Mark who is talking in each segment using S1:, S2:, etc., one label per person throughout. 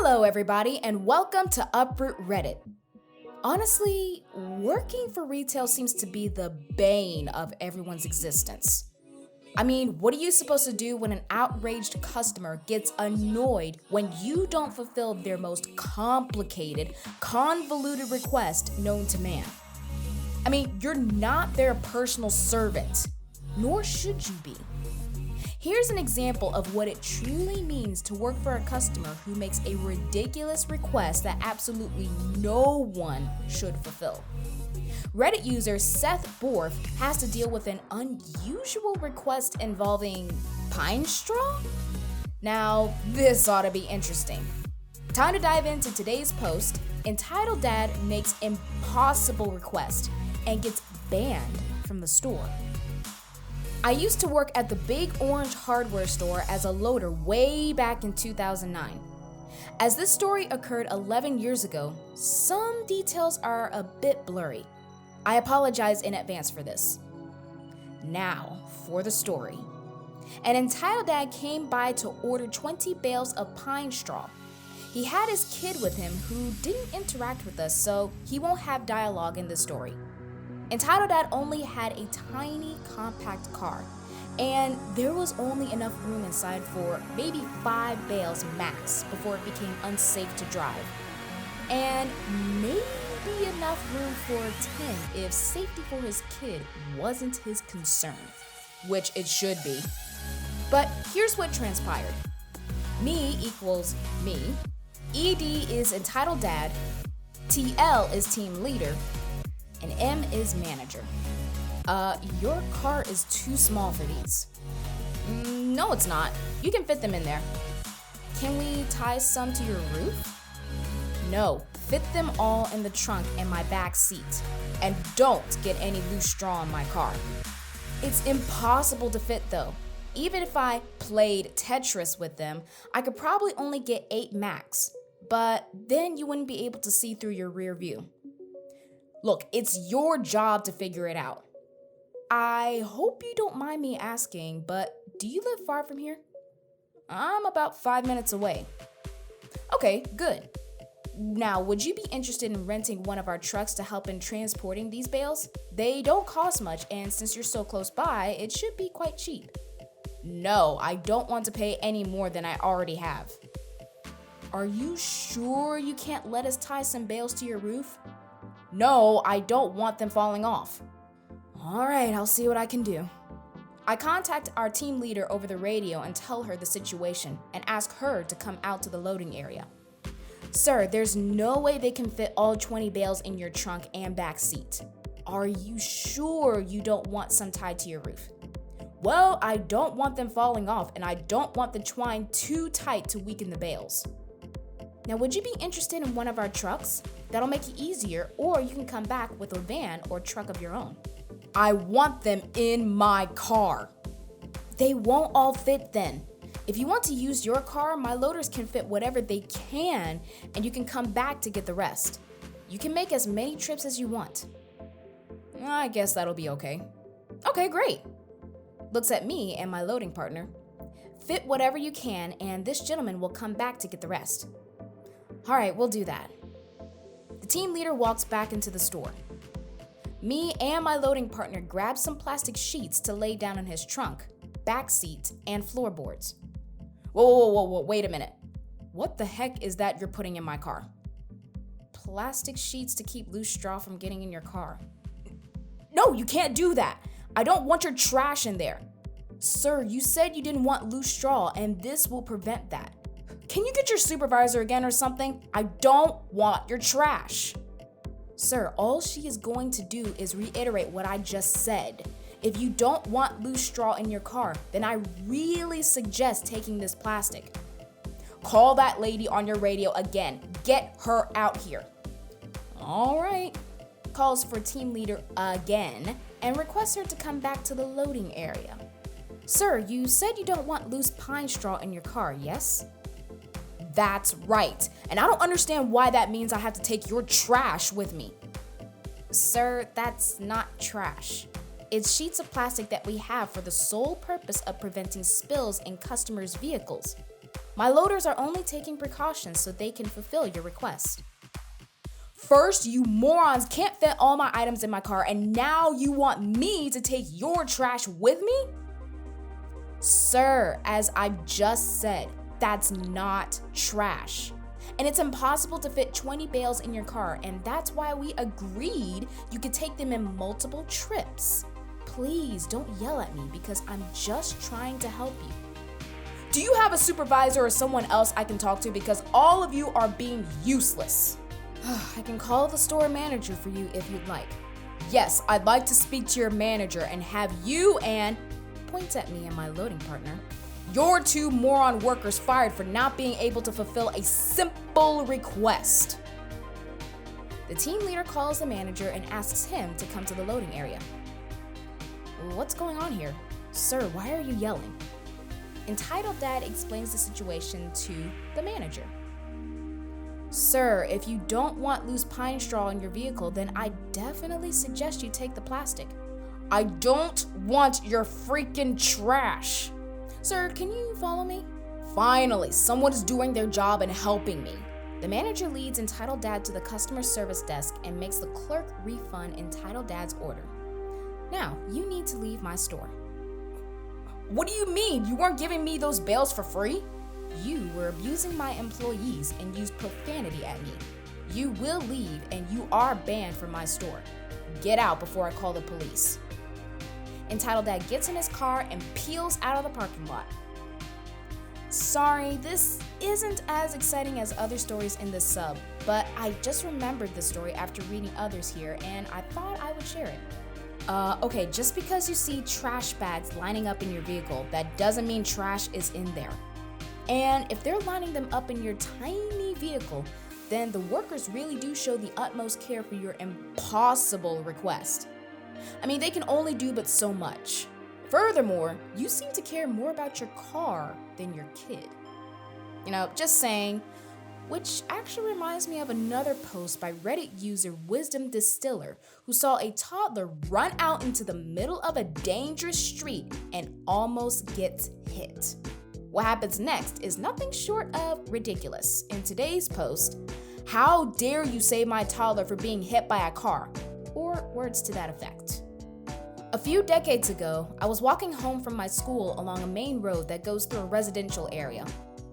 S1: Hello everybody and welcome to Uproot Reddit. Honestly, working for retail seems to be the bane of everyone's existence. I mean, what are you supposed to do when an outraged customer gets annoyed when you don't fulfill their most complicated, convoluted request known to man? I mean, you're not their personal servant, nor should you be. Here's an example of what it truly means to work for a customer who makes a ridiculous request that absolutely no one should fulfill. Reddit user Seth Borf has to deal with an unusual request involving pine straw? Now, this ought to be interesting. Time to dive into today's post. Entitled Dad makes impossible request and gets banned from the store. I used to work at the Big Orange hardware store as a loader way back in 2009. As this story occurred 11 years ago, some details are a bit blurry. I apologize in advance for this. Now, for the story. An entitled dad came by to order 20 bales of pine straw. He had his kid with him who didn't interact with us, so he won't have dialogue in this story. Entitled Dad only had a tiny compact car, and there was only enough room inside for maybe 5 bales max before it became unsafe to drive, and maybe enough room for 10 if safety for his kid wasn't his concern, which it should be. But here's what transpired. Me equals me, ED is Entitled Dad, TL is team leader, and M is manager. Your car is too small for these. No, it's not. You can fit them in there. Can we tie some to your roof? No, fit them all in the trunk and my back seat. And don't get any loose straw in my car. It's impossible to fit though. Even if I played Tetris with them, I could probably only get 8 max. But then you wouldn't be able to see through your rear view. Look, it's your job to figure it out. I hope you don't mind me asking, but do you live far from here? I'm about 5 minutes away. Okay, good. Now, would you be interested in renting one of our trucks to help in transporting these bales? They don't cost much, and since you're so close by, it should be quite cheap. No, I don't want to pay any more than I already have. Are you sure you can't let us tie some bales to your roof? No, I don't want them falling off. All right, I'll see what I can do. I contact our team leader over the radio and tell her the situation and ask her to come out to the loading area. Sir, there's no way they can fit all 20 bales in your trunk and back seat. Are you sure you don't want some tied to your roof? Well, I don't want them falling off and I don't want the twine too tight to weaken the bales. Now, would you be interested in one of our trucks? That'll make it easier, or you can come back with a van or truck of your own. I want them in my car. They won't all fit then. If you want to use your car, my loaders can fit whatever they can, and you can come back to get the rest. You can make as many trips as you want. I guess that'll be okay. Okay, great. Looks at me and my loading partner. Fit whatever you can, and this gentleman will come back to get the rest. All right, we'll do that. The team leader walks back into the store. Me and my loading partner grab some plastic sheets to lay down in his trunk, back seat, and floorboards. Whoa, wait a minute. What the heck is that you're putting in my car? Plastic sheets to keep loose straw from getting in your car. No, you can't do that. I don't want your trash in there. Sir, you said you didn't want loose straw, and this will prevent that. Can you get your supervisor again or something? I don't want your trash. Sir, all she is going to do is reiterate what I just said. If you don't want loose straw in your car, then I really suggest taking this plastic. Call that lady on your radio again. Get her out here. All right. Calls for team leader again and requests her to come back to the loading area. Sir, you said you don't want loose pine straw in your car, yes? That's right, and I don't understand why that means I have to take your trash with me. Sir, that's not trash. It's sheets of plastic that we have for the sole purpose of preventing spills in customers' vehicles. My loaders are only taking precautions so they can fulfill your request. First, you morons can't fit all my items in my car, and now you want me to take your trash with me? Sir, as I've just said, that's not trash. And it's impossible to fit 20 bales in your car, and that's why we agreed you could take them in multiple trips. Please don't yell at me because I'm just trying to help you. Do you have a supervisor or someone else I can talk to, because all of you are being useless? I can call the store manager for you if you'd like. Yes, I'd like to speak to your manager and have you and, points at me and my loading partner, your two moron workers fired for not being able to fulfill a simple request. The team leader calls the manager and asks him to come to the loading area. What's going on here? Sir, why are you yelling? Entitled Dad explains the situation to the manager. Sir, if you don't want loose pine straw in your vehicle, then I definitely suggest you take the plastic. I don't want your freaking trash. Sir, can you follow me? Finally, someone is doing their job and helping me. The manager leads Entitled Dad to the customer service desk and makes the clerk refund Entitled Dad's order. Now, you need to leave my store. What do you mean? You weren't giving me those bales for free? You were abusing my employees and used profanity at me. You will leave and you are banned from my store. Get out before I call the police. Entitled Dad gets in his car and peels out of the parking lot. Sorry, this isn't as exciting as other stories in this sub, but I just remembered this story after reading others here and I thought I would share it. Okay, just because you see trash bags lining up in your vehicle, that doesn't mean trash is in there. And if they're lining them up in your tiny vehicle, then the workers really do show the utmost care for your impossible request. I mean, they can only do but so much. Furthermore, you seem to care more about your car than your kid. Just saying, which actually reminds me of another post by Reddit user Wisdom Distiller, who saw a toddler run out into the middle of a dangerous street and almost gets hit. What happens next is nothing short of ridiculous. In today's post, how dare you save my toddler for being hit by a car? Or words to that effect. A few decades ago, I was walking home from my school along a main road that goes through a residential area.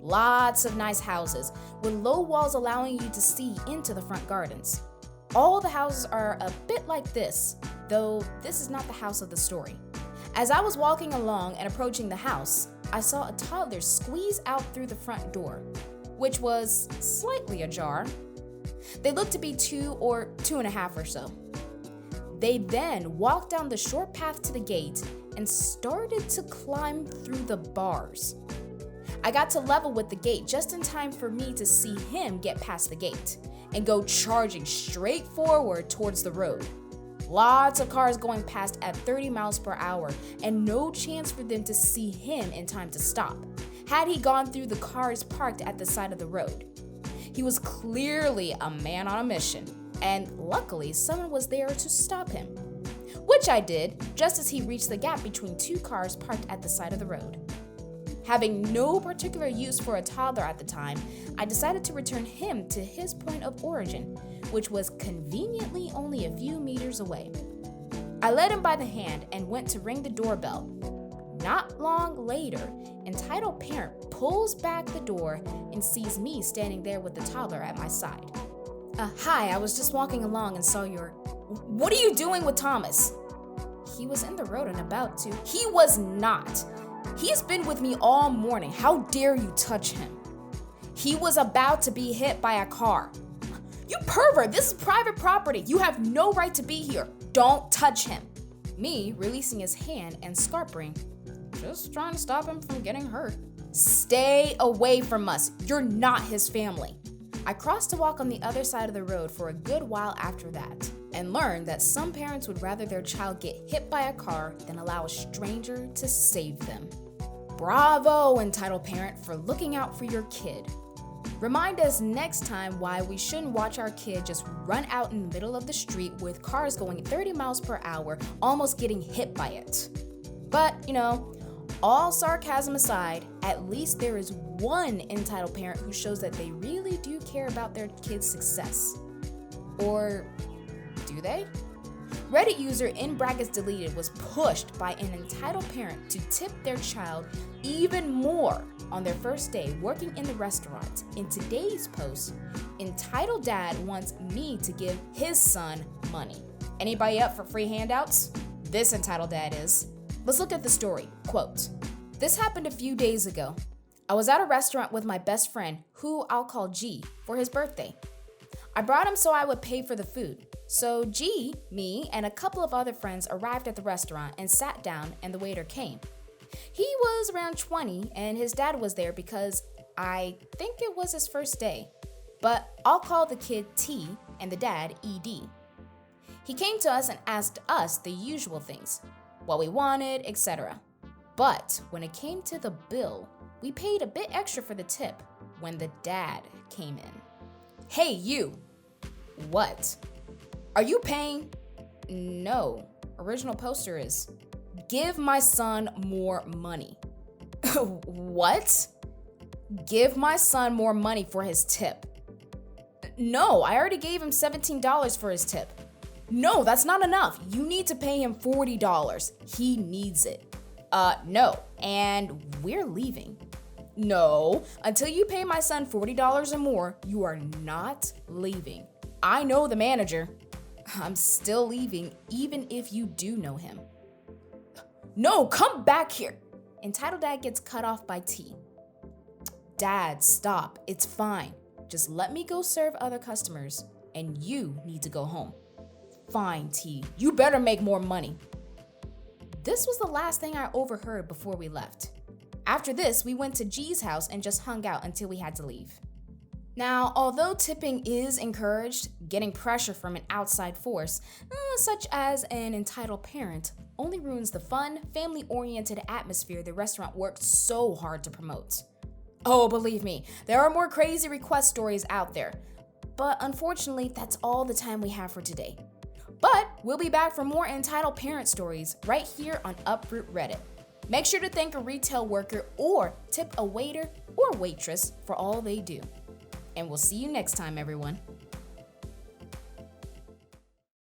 S1: Lots of nice houses, with low walls allowing you to see into the front gardens. All the houses are a bit like this, though this is not the house of the story. As I was walking along and approaching the house, I saw a toddler squeeze out through the front door, which was slightly ajar. They looked to be 2 or 2.5 or so. They then walked down the short path to the gate and started to climb through the bars. I got to level with the gate just in time for me to see him get past the gate and go charging straight forward towards the road. Lots of cars going past at 30 miles per hour and no chance for them to see him in time to stop, had he gone through the cars parked at the side of the road. He was clearly a man on a mission, and luckily someone was there to stop him, which I did just as he reached the gap between 2 cars parked at the side of the road. Having no particular use for a toddler at the time, I decided to return him to his point of origin, which was conveniently only a few meters away. I led him by the hand and went to ring the doorbell. Not long later, Entitled Parent pulls back the door and sees me standing there with the toddler at my side. Hi, I was just walking along and saw your... What are you doing with Thomas? He was in the road and about to... He was not. He's been with me all morning. How dare you touch him? He was about to be hit by a car. You pervert, this is private property. You have no right to be here. Don't touch him. Me releasing his hand and scarpering, just trying to stop him from getting hurt. Stay away from us. You're not his family. I crossed to walk on the other side of the road for a good while after that, and learned that some parents would rather their child get hit by a car than allow a stranger to save them. Bravo, Entitled Parent, for looking out for your kid. Remind us next time why we shouldn't watch our kid just run out in the middle of the street with cars going 30 miles per hour, almost getting hit by it. But, All sarcasm aside, at least there is one entitled parent who shows that they really do care about their kid's success. Or do they? Reddit user in brackets deleted was pushed by an entitled parent to tip their child even more on their first day working in the restaurant. In today's post, entitled dad wants me to give his son money. Anybody up for free handouts? This entitled dad is. Let's look at the story. Quote, "This happened a few days ago. I was at a restaurant with my best friend, who I'll call G, for his birthday. I brought him so I would pay for the food. So G, me, and a couple of other friends arrived at the restaurant and sat down, and the waiter came. He was around 20 and his dad was there because I think it was his first day, but I'll call the kid T and the dad ED. He came to us and asked us the usual things, what we wanted, etc. But when it came to the bill, we paid a bit extra for the tip when the dad came in. Hey, you! What? Are you paying? No. Original poster is, give my son more money. What? Give my son more money for his tip. No, I already gave him $17 for his tip. No, that's not enough. You need to pay him $40. He needs it. No, and we're leaving. No, until you pay my son $40 or more, you are not leaving. I know the manager. I'm still leaving, even if you do know him. No, come back here. Entitled dad gets cut off by T. Dad, stop. It's fine. Just let me go serve other customers, and you need to go home. Fine, T. You better make more money. This was the last thing I overheard before we left. After this, we went to G's house and just hung out until we had to leave. Now, although tipping is encouraged, getting pressure from an outside force, such as an entitled parent, only ruins the fun, family-oriented atmosphere the restaurant worked so hard to promote. Oh, believe me, there are more crazy request stories out there. But unfortunately, that's all the time we have for today. But we'll be back for more entitled parent stories right here on Uproot Reddit. Make sure to thank a retail worker or tip a waiter or waitress for all they do. And we'll see you next time, everyone.